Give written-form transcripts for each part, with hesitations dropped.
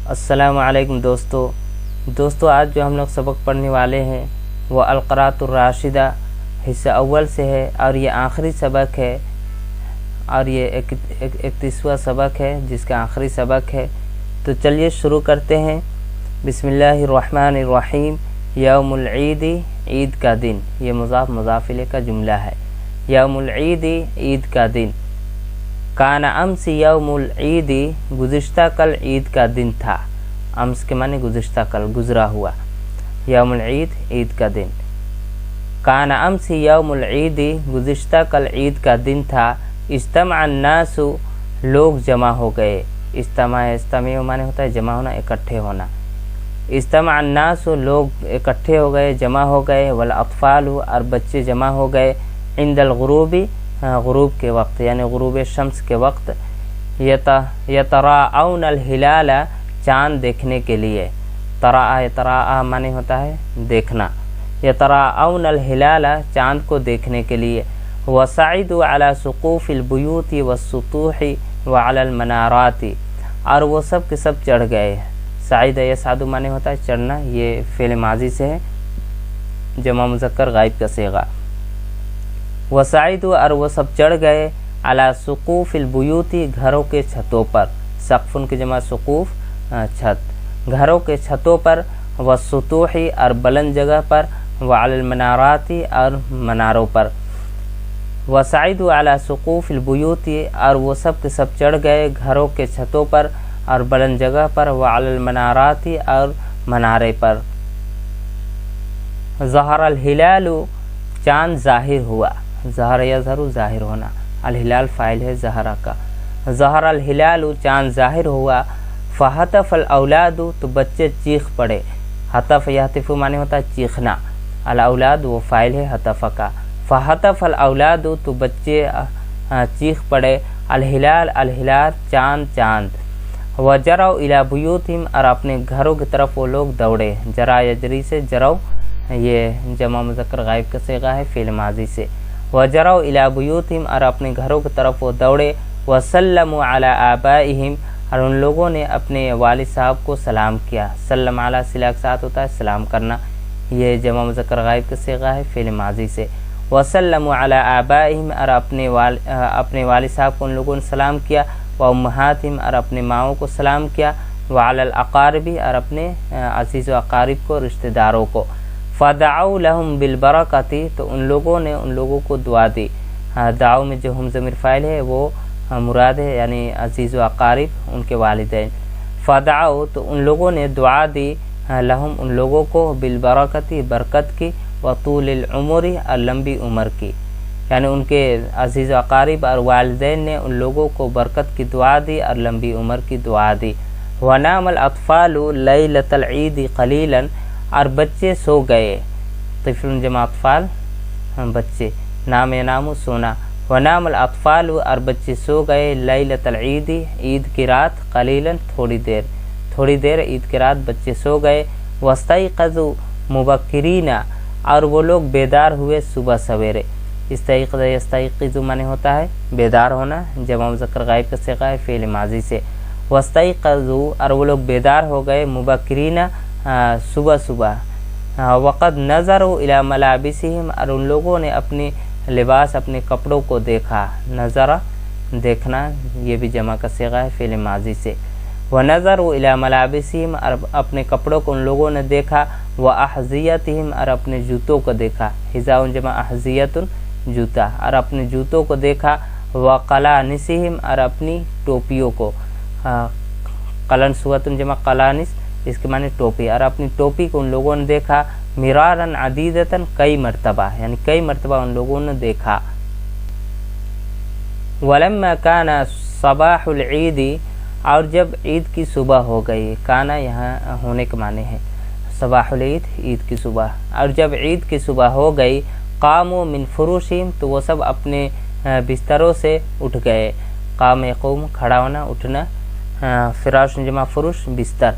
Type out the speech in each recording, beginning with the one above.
السلام علیکم دوستو آج جو ہم لوگ سبق پڑھنے والے ہیں وہ القراۃ الراشدہ حصہ اول سے ہے اور یہ آخری سبق ہے اور یہ 31واں سبق ہے جس کا آخری سبق ہے۔ تو چلیے شروع کرتے ہیں۔ بسم اللہ الرحمن الرحیم۔ یوم العید، عید کا دن، یہ مضاف مضاف الیہ کا جملہ ہے۔ یوم العید، عید کا دن۔ کان امس یوم العید، گزشتہ کل عید کا دن تھا۔ امس کے معنی گزشتہ کل، گزرا ہوا۔ یوم العید، عید کا دن۔ کان امس یوم العید، گزشتہ کل عید کا دن تھا۔ اجتمع الناس، لوگ جمع ہو گئے۔ اجتماع معنی ہوتا ہے جمع ہونا، اکٹھے ہونا۔ اجتمع الناس، لوگ اکٹھے ہو گئے، جمع ہو گئے۔ والاطفال، اور بچے جمع ہو گئے۔ عند الغروب، غروب کے وقت یعنی غروب شمس کے وقت۔ یتراءون الہلال، چاند دیکھنے کے لیے۔ تراء معنی ہوتا ہے دیکھنا۔ یتراءون الہلال، چاند کو دیکھنے کے لیے۔ وصعدوا علی سقوف البیوت والسطوح وعلی المنارات، اور وہ سب کے سب چڑھ گئے۔ صعد یصعد معنی ہوتا ہے چڑھنا، یہ فعل ماضی سے ہے، جمع مذکر غائب کا صیغہ۔ وصعدوا، اور وہ سب چڑھ گئے۔ علی سقوف البیوت، گھروں کے چھتوں پر۔ سقف کی جمع سقوف، چھت، گھروں کے چھتوں پر۔ والسطوح، اور بلند جگہ پر۔ وعلی المنارات، اور مناروں پر۔ وصعدوا علی سقوف البیوت، اور وہ سب کے سب چڑھ گئے گھروں کے چھتوں پر اور بلند جگہ پر۔ وعلی المنارات، اور منارے پر۔ ظہر الہلال، چاند ظاہر ہوا۔ ظہر یظہر، ظاہر ہونا۔ الہلال فاعل ہے ظہرہ کا۔ ظہر الہلال، چاند ظاہر ہوا۔ فہتف الاولاد، تو بچے چیخ پڑے۔ ہتف یہتف معنی ہوتا ہے چیخنا۔ الاولاد وہ فاعل ہے ہتف کا۔ فہتف الاولاد، تو بچے چیخ پڑے۔ الہلال الہلال، چاند چاند۔ وجروا الی بیوتہم، اور اپنے گھروں کی طرف وہ لوگ دوڑے۔ جرا یجری سے جرو، یہ جمع مذکر غائب کا صیغہ ہے فعل ماضی سے۔ وجروا الی بیوتہم، اور اپنے گھروں کی طرف وہ دوڑے۔ وسلموا علی آبائہم، اور ان لوگوں نے اپنے والد صاحب کو سلام کیا۔ سلم علی صلہ کے ساتھ ہوتا ہے سلام کرنا، یہ جمع مذکر غائب کا صیغہ ہے فعل ماضی سے۔ وسلموا علی آبائہم، اور اپنے والد صاحب کو ان لوگوں نے سلام کیا۔ وامہاتہم، اور اپنے ماؤں کو سلام کیا۔ وعلی الاقارب، اور اپنے عزیز و اقارب کو، رشتہ داروں کو۔ فدعوا لهم بالبرکۃ، تو ان لوگوں نے ان لوگوں کو دعا دی۔ دعو میں جو ہم ضمیر فاعل ہے وہ مراد ہے، یعنی عزیز و اقارب ان کے والدین۔ فدعوا، تو ان لوگوں نے دعا دی۔ لہم، ان لوگوں کو، بالبرکۃ، برکت کی۔ وطول العمر، اور لمبی عمر کی، یعنی ان کے عزیز و اقارب اور والدین نے ان لوگوں کو برکت کی دعا دی اور لمبی عمر کی دعا دی۔ ونام الاطفال لیلۃ العید قلیلا، اور بچے سو گئے۔ طفل جمع اطفال، بچے، نام ینام سونا۔ ونام الاطفال، اور بچے سو گئے۔ لیلۃ العید، عید کی رات۔ قلیلا، تھوڑی دیر عید کی رات بچے سو گئے۔ واستيقظوا مبکرین، اور وہ لوگ بیدار ہوئے صبح سویرے۔ استيقظ يستيقظ معنی ہوتا ہے بیدار ہونا، جمع مذکر غائب کا صیغہ ہے فعل ماضی سے۔ واستيقظوا، اور وہ لوگ بیدار ہو گئے۔ مبکرین، صبح۔ وقد نظروا الی ملابسہم، اور ان لوگوں نے اپنی لباس، اپنے کپڑوں کو دیکھا۔ نظر، دیکھنا، یہ بھی جمع کا صیغہ ہے فعل ماضی سے۔ ونظروا الی ملابسہم، اور اپنے کپڑوں کو ان لوگوں نے دیکھا۔ واحذیتہم، اور اپنے جوتوں کو دیکھا۔ حذاء جمع احذیۃ، جوتا، اور اپنے جوتوں کو دیکھا۔ وقلانسہم، اور اپنی ٹوپیوں کو۔ قلنسوۃ جمع قلانس، اس کے معنی ٹوپی، اور اپنی ٹوپی کو ان لوگوں نے دیکھا۔ مرارا عدیدۃ، کئی مرتبہ، یعنی کئی مرتبہ ان لوگوں نے دیکھا۔ ولما کان صباح العید، اور جب عید کی صبح ہو گئی۔ کانا یہاں ہونے کے معنی ہے۔ صباح العید، عید کی صبح، اور جب عید کی صبح ہو گئی۔ قاموا من فروشہم، تو وہ سب اپنے بستروں سے اٹھ گئے۔ قام یقوم، کھڑا ہونا، اٹھنا۔ فراش جمع فروش، بستر۔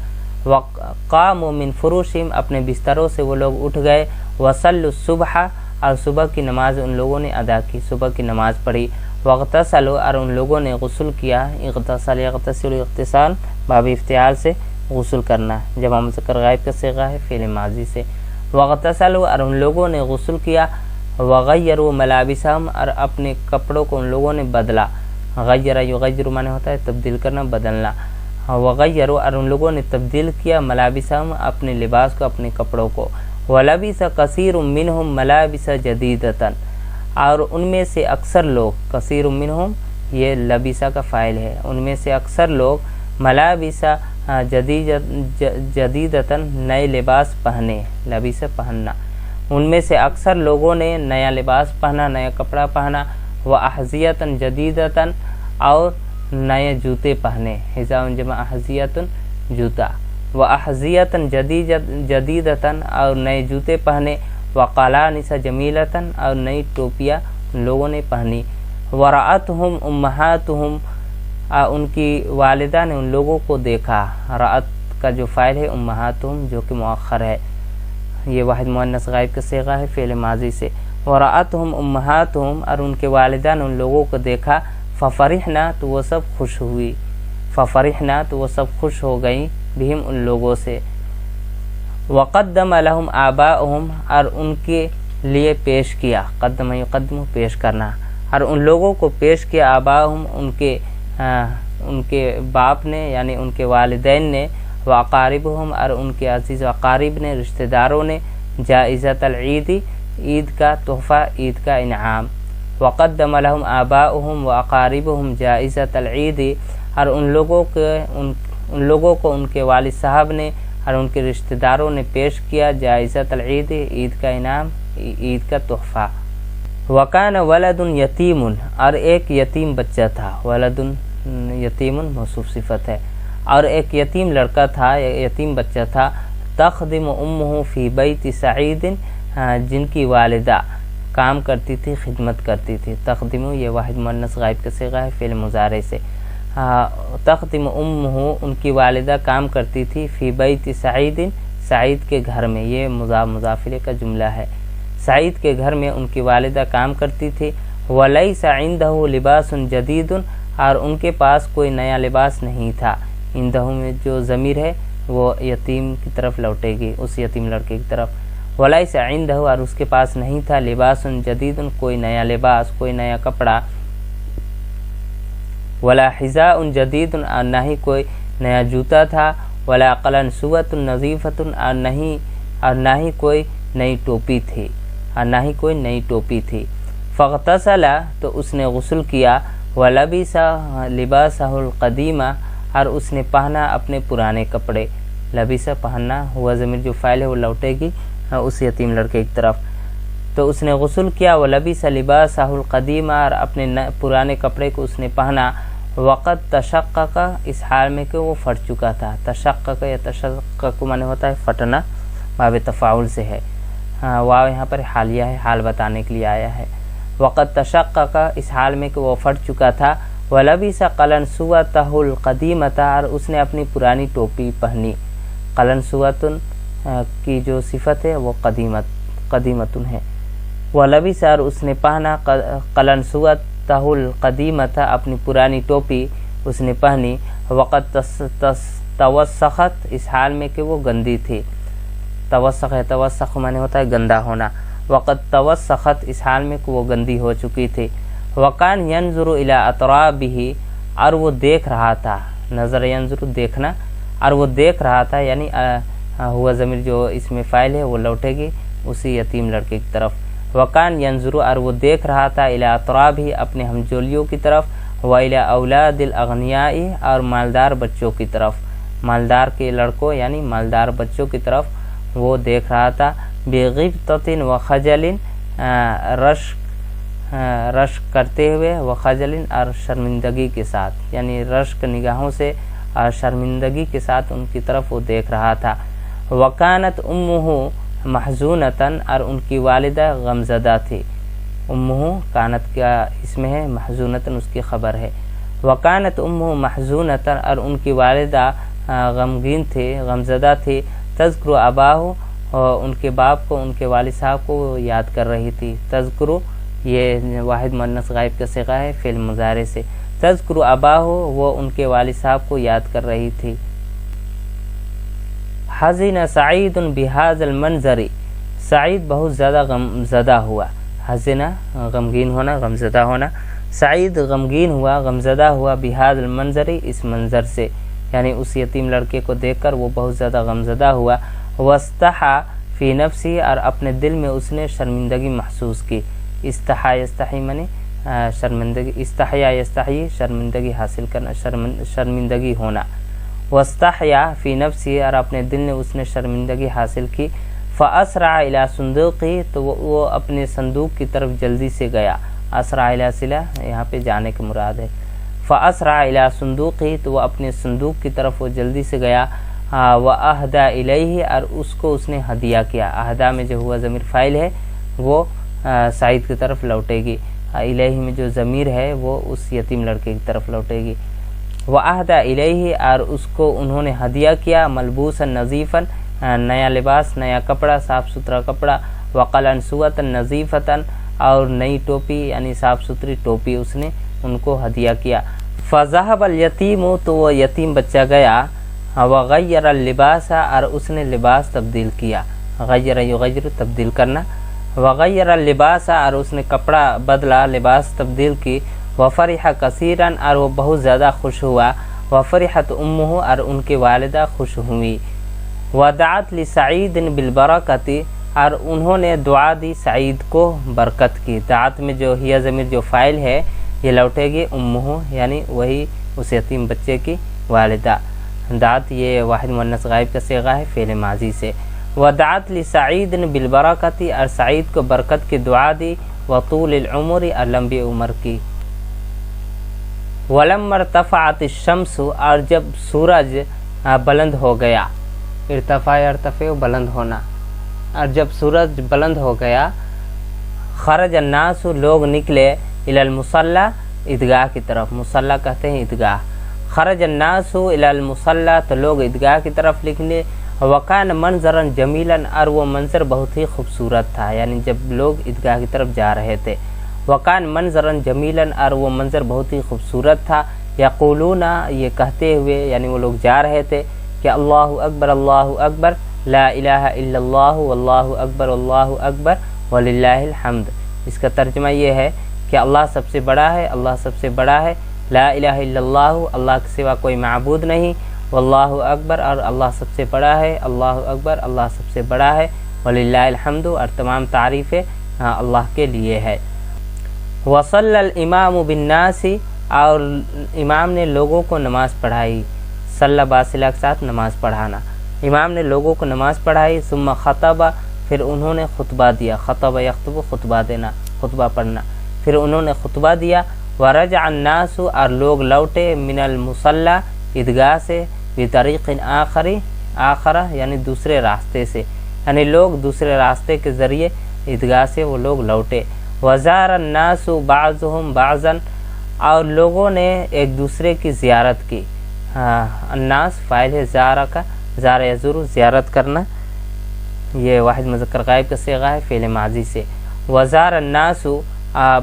وقاموا من فروشہم، اپنے بستروں سے وہ لوگ اٹھ گئے۔ وصلوا الصبح، اور صبح کی نماز ان لوگوں نے ادا کی، صبح کی نماز پڑھی۔ واغتسلوا، اور ان لوگوں نے غسل کیا۔ اغتسل یغتسل اغتسال باب افتعال سے غسل کرنا. جمع مذکر غائب کا صیغہ ہے فعل ماضی سے. واغتسلوا اور ان لوگوں نے غسل کیا. وغیروا ملابسہم اور اپنے کپڑوں کو ان لوگوں نے بدلا. غیر یغیر معنی ہوتا ہے تبدیل کرنا بدلنا. وغیروا اور ان لوگوں نے تبدیل کیا ملابسہم اپنے لباس کو اپنے کپڑوں کو. ولبس کثیر منہم ملابس جدیدۃ اور ان میں سے اکثر لوگ کثیر منہم یہ لبسہ کا فاعل ہے ان میں سے اکثر لوگ ملابس جدیدتاً نئے لباس پہنے. لبیسہ پہننا. ان میں سے اکثر لوگوں نے نیا لباس پہنا نیا کپڑا پہنا. وأحذیۃ جدیدتاً اور نئے جوتے پہنے. حذاء جمع احذیۃ جوتا. وأحذیۃ جدیدتاً اور نئے جوتے پہنے. وقلانس جمیلتاً اور نئی ٹوپیاں ان لوگوں نے پہنی. ورأتہم امہاتہم ان کی والدہ نے ان لوگوں کو دیکھا. رأت کا جو فاعل ہے امہاتہم جو کہ مؤخر ہے یہ واحد مؤنث غائب کا صیغہ ہے فعل ماضی سے. ورأتہم امہاتہم اور ان کے والدہ نے ان لوگوں کو دیکھا. ففرحنا تو وہ سب خوش ہوئی. ففرحنا تو وہ سب خوش ہو گئیں بہم ان لوگوں سے. وقدم لہم آباؤہم اور ان کے لیے پیش کیا. قدم یقدم پیش کرنا. اور ان لوگوں کو پیش کیا آباؤہم ان کے باپ نے یعنی ان کے والدین نے. وأقاربہم اور ان کے عزیز و اقارب نے رشتہ داروں نے. جائزۃ العید عید کا تحفہ عید کا انعام. وقدم لہم آباؤہم وأقاربہم جائزۃ العید اور ان لوگوں کو ان کے والد صاحب نے اور ان کے رشتہ داروں نے پیش کیا جائزۃ العید عید کا انعام عید کا تحفہ. وکان ولد یتیم اور ایک یتیم بچہ تھا. ولد یتیم موصوف صفت ہے. اور ایک یتیم لڑکا تھا یتیم بچہ تھا. تخدم امہ فی بیت سعید جن کی والدہ کام کرتی تھی خدمت کرتی تھی. تخدم یہ واحد مؤنث غائب کا صیغہ ہے فعل مضارع سے. تخدم امہ ان کی والدہ کام کرتی تھی. فی بیت سعید سعید کے گھر میں یہ مضاف مضاف الیہ کا جملہ ہے. سعید کے گھر میں ان کی والدہ کام کرتی تھی. ولیس عندہ لباس جدید اور ان کے پاس کوئی نیا لباس نہیں تھا. عندہ میں جو ضمیر ہے وہ یتیم کی طرف لوٹے گی اس یتیم لڑکے کی طرف. ولیس عندہ اور اس کے پاس نہیں تھا لباس جدید کوئی نیا لباس کوئی نیا کپڑا. ولا حذاء جدید اور نہ ہی کوئی نیا جوتا تھا. ولا قلنسوۃ نظیفۃ اور نہ ہی کوئی نئی ٹوپی تھی اور نہ ہی کوئی نئی ٹوپی تھی. فاغتسل تو اس نے غسل کیا. ولبس لباسہ القدیم اور اس نے پہنا اپنے پرانے کپڑے. لبیسہ پہننا ہوا ضمیر جو فاعل ہے وہ لوٹے گی اس یتیم لڑکے کی طرف. تو اس نے غسل کیا. ولبس لباسہ القدیم اور اپنے پرانے کپڑے کو اس نے پہنا. وقت تشقق اس حال میں کہ وہ پھٹ چکا تھا. تشقق یا تشقق معنی ہوتا ہے پھٹنا باب تفاعل سے ہے. واو یہاں پر حالیہ ہے حال بتانے کے لیے آیا ہے. وقت تشقق اس حال میں کہ وہ پھٹ چکا تھا. ولبس قلنسوۃہ القدیمۃ اور اس نے اپنی پرانی ٹوپی پہنی. قلنسوۃ کی جو صفت ہے وہ قدیمتن ہے. ولبس اور اس نے پہنا قلنسوۃہ القدیمۃ اپنی پرانی ٹوپی اس نے پہنی. وقت توسخت اس حال میں کہ وہ گندی تھی. توسخ معنی ہوتا ہے گندا ہونا. وقت توسخت اس حال میں کہ وہ گندی ہو چکی تھی. وکان ینظر الی اطرابہ اور وہ دیکھ رہا تھا. نظر ینظر دیکھنا اور وہ دیکھ رہا تھا یعنی ہوا ضمیر جو اس میں فاعل ہے وہ لوٹے گی اسی یتیم لڑکے کی طرف. وکان ینظر اور وہ دیکھ رہا تھا الی اطرابہ اپنے ہمجولیوں کی طرف. والی اولاد الاغنیاء اور مالدار بچوں کی طرف. مالدار کے لڑکوں یعنی مالدار بچوں کی طرف وہ دیکھ رہا تھا. بغبطۃ وخجل رشک کرتے ہوئے وخجل اور شرمندگی کے ساتھ یعنی رشک نگاہوں سے اور شرمندگی کے ساتھ ان کی طرف وہ دیکھ رہا تھا. وکانت امہ محزونتاً اور ان کی والدہ غمزدہ تھی. امہ کانت کا اسم ہے محزونتاً اس کی خبر ہے. وکانت امہ محزونتاً اور ان کی والدہ غمگین تھی غمزدہ تھی. تذکر اباہ ان کے باپ کو ان کے والد صاحب کو یاد کر رہی تھی. تذکر یہ واحد مؤنث غائب کا صیغہ ہے فعل مضارع سے. تذکر اباہ وہ ان کے والد صاحب کو یاد کر رہی تھی. حزن سعید بهذا المنظر، سعید بہت زیادہ غم زدہ ہوا. حزن غمگین ہونا، غم زدہ ہونا. سعید غمگین ہوا، غم زدہ ہوا بهذا المنظر، اس منظر سے، یعنی اس یتیم لڑکے کو دیکھ کر وہ بہت زیادہ غم زدہ ہوا. واستحى فی نفسی، اور اپنے دل میں اس نے شرمندگی محسوس کی. استحا یستحی منی شرمندگی، استحیا یستحی شرمندگی حاصل کرنا، شرمندگی ہونا. واستحیا فی نفسی، اور اپنے دل نے اس نے شرمندگی حاصل کی. فاسرع الی صندوقی، تو وہ اپنے صندوق کی طرف جلدی سے گیا. اسرع الی صلہ یہاں پہ جانے کی مراد ہے. فاسرع الی صندوقی، تو وہ اپنے صندوق کی طرف وہ جلدی سے گیا. واہدی الیہ، اور اس کو اس نے ہدیہ کیا. اہدا میں جو ہوا ضمیر فاعل ہے وہ سعید کی طرف لوٹے گی. الیہ میں جو ضمیر ہے وہ اس یتیم لڑکے کی طرف لوٹے گی. واہدی الیہ، اور اس کو انہوں نے ہدیہ کیا. ملبوسا نظیفا، نیا لباس، نیا کپڑا، صاف ستھرا کپڑا. وقلنسوۃ نظیفۃ، اور نئی ٹوپی یعنی صاف ستھری ٹوپی اس نے ان کو ہدیہ کیا. فذهب الیتیم، تو وہ یتیم بچہ گیا. وغیر اللباس، اور اس نے لباس تبدیل کیا. غیر یغیر تبدیل کرنا. وغیر اللباس، اور اس نے کپڑا بدلا، لباس تبدیل کی. وفرح کثیرا، اور وہ بہت زیادہ خوش ہوا. وفرحت امہ، اور ان کی والدہ خوش ہوئی. ودعت لسعید بالبرکۃ، اور انہوں نے دعا دی سعید کو برکت کی. دعت میں جو ہی ضمیر جو فاعل ہے یہ لوٹے گی امہ، یعنی وہی اس یتیم بچے کی والدہ. دعت یہ واحد مؤنث غائب کا صیغہ ہے فعل ماضی سے. ودعت لسعید بالبرکۃ، اور سعید کو برکت کی دعا دی. وطول العمر، اور لمبی عمر کی. ولما ارتفعت الشمس، اور جب سورج بلند ہو گیا. ارتفاع بلند ہونا. اور جب سورج بلند ہو گیا. خرج الناس، لوگ نکلے. الی المصلی، عیدگاہ کی طرف. مصلی کہتے ہیں عیدگاہ. خرج الناس الی المصلی، تو لوگ عیدگاہ کی طرف نکلے. وکان منظرا جمیلا، اور وہ منظر بہت ہی خوبصورت تھا، یعنی جب لوگ عیدگاہ کی طرف جا رہے تھے. وکان منظرا جمیلا، اور وہ منظر بہت ہی خوبصورت تھا. یقولون، یہ کہتے ہوئے، یعنی وہ لوگ جا رہے تھے کہ اللہ اکبر لا الہ الا اللہ واللہ اکبر وللہ الحمد. اس کا ترجمہ یہ ہے کہ اللہ سب سے بڑا ہے، اللہ سب سے بڑا ہے. لا الہ الا اللہ، اللہ کے سوا کوئی معبود نہیں. واللہ اکبر، اور اللہ سب سے بڑا ہے. اللہ اکبر، اللہ سب سے بڑا ہے. وللہ الحمد، اور تمام تعریفیں اللہ کے لیے ہے. وصلی الامام بالناس، اور امام نے لوگوں کو نماز پڑھائی. صلی باصلہ کے ساتھ نماز پڑھانا. امام نے لوگوں کو نماز پڑھائی. ثم خطب، پھر انہوں نے خطبہ دیا. خطب یخطب، خطبہ دینا، خطبہ پڑھنا. پھر انہوں نے خطبہ دیا. ورجع الناس، اور لوگ لوٹے. من المصلی، عیدگاہ سے. بطریق آخر، یعنی دوسرے راستے سے، یعنی لوگ دوسرے راستے کے ذریعے عیدگاہ سے وہ لوگ لوٹے. وزار الناس بعضهم بعضا، اور لوگوں نے ایک دوسرے کی زیارت کی. الناس فاعل ہے زارہ کا، زار یزور زیارت کرنا، یہ واحد مذکر غائب کا صیغہ ہے فعل ماضی سے. وزار الناس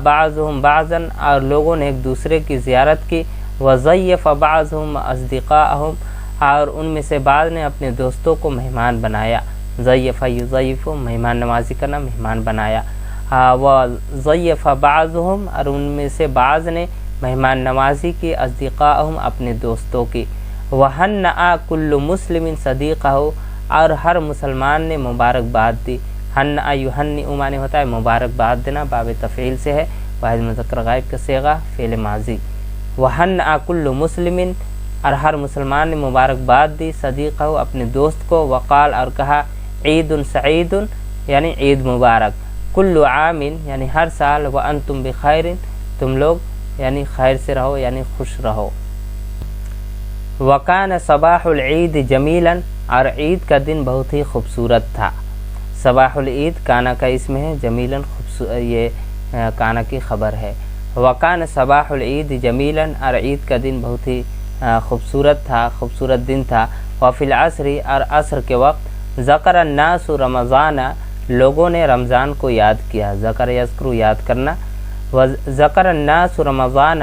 بعضهم بعضا، اور لوگوں نے ایک دوسرے کی زیارت کی. وضیف بعضهم اصدقاءهم، اور ان میں سے بعض نے اپنے دوستوں کو مہمان بنایا. ضیف یضیف، مہمان نوازی کرنا، مہمان بنایا. وضیف بعضهم، اور ان میں سے بعض نے مہمان نوازی کی. اصدقاءهم، اپنے دوستوں کی. وہنأ کل مسلم صدیقہ، اور ہر مسلمان نے مبارکباد دی. ہنأ یہنئ معنی ہوتا ہے مبارکباد دینا، باب تفعیل سے ہے، واحد مذکر غائب کا صیغہ فعل ماضی. وہنأ کل مسلم، اور ہر مسلمان نے مبارکباد دی. صدیقہ، اپنے دوست کو. وقال، اور کہا. عید سعید، یعنی عید مبارک. کل عام، یعنی ہر سال. وانتم بخیر، تم لوگ یعنی خیر سے رہو، یعنی خوش رہو. وکان صباح العید جمیلا، اور عید کا دن بہت ہی خوبصورت تھا. صباح العید کانا کا اسم ہے. جمیلا یہ کانا کی خبر ہے. وکان صباح العید جمیلا، اور عید کا دن بہت ہی خوبصورت تھا، خوبصورت دن تھا. وفی العصر، اور عصر کے وقت. ذکر الناس رمضان، لوگوں نے رمضان کو یاد کیا. ذکر یذکر، یاد کرنا. ذکر الناس رمضان،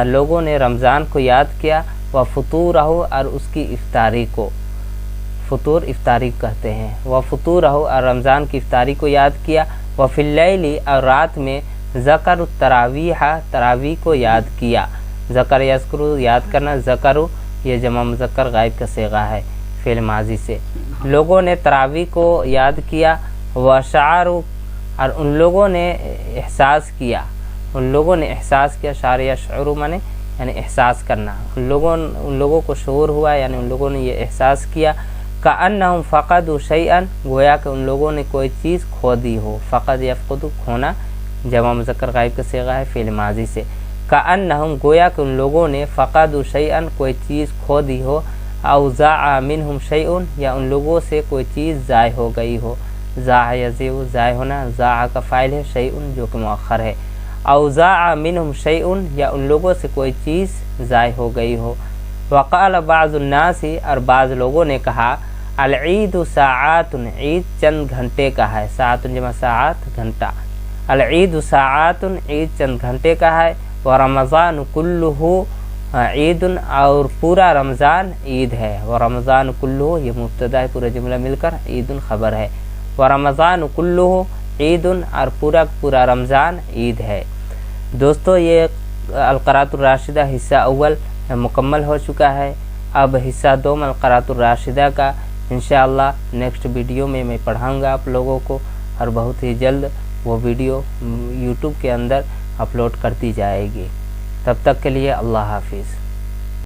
لوگوں نے رمضان کو یاد کیا. وفطورہ، اور اس کی افطاری کو. فطور افطاری کہتے ہیں. و فطورہ اور رمضان کی افطاری کو یاد کیا. و فی اللیل اور رات میں ذکر التراویح تراویح کو یاد کیا. ذکر یذکر یاد کرنا، ذکر یہ جمع مذکر غائب کا صیغہ ہے فعل ماضی سے. لوگوں نے تراویح کو یاد کیا. و شعروا اور ان لوگوں نے احساس کیا، ان لوگوں نے احساس کیا. شعر یشعر مانے یعنی احساس کرنا. ان لوگوں کو شعور ہوا یعنی ان لوگوں نے یہ احساس کیا. کأنہم فقدوا شیئا گویا کہ ان لوگوں نے کوئی چیز کھو دی ہو. فقد یفقد کھونا جمع مذکر غائب کا صیغہ ہے فعل ماضی سے. کأنہم گویا کہ ان لوگوں نے فقدوا شیئا کوئی چیز کھو دی ہو. او ضاع منہم شیء یا ان لوگوں سے کوئی چیز ضائع ہو گئی ہو. ضاع یضیع ضائع ہونا، ضاع کا فاعل ہے، شیء جو کہ مؤخر ہے. او ضاع منہم شیء یا ان لوگوں سے کوئی چیز ضائع ہو گئی ہو. وقال بعض الناس اور بعض لوگوں نے کہا العید ساعات عید چند گھنٹے کا ہے. ساعت جمع ساعات گھنٹہ. العید ساعات عید چند گھنٹے کا ہے. ورمضان کلہ عید اور پورا رمضان عید ہے. ورمضان کلہ یہ مبتدا ہے، پورا جملہ مل کر عید خبر ہے. ورمضان کلہ عید اور پورا رمضان عید ہے. دوستو یہ القراءۃ الراشدہ حصہ اول مکمل ہو چکا ہے. اب حصہ دوم القراءۃ الراشدہ کا انشاءاللہ نیکسٹ ویڈیو میں پڑھاؤں گا آپ لوگوں کو، اور بہت ہی جلد وہ ویڈیو یوٹیوب کے اندر اپلوڈ کرتی جائے گی. تب تک کے لیے اللہ حافظ.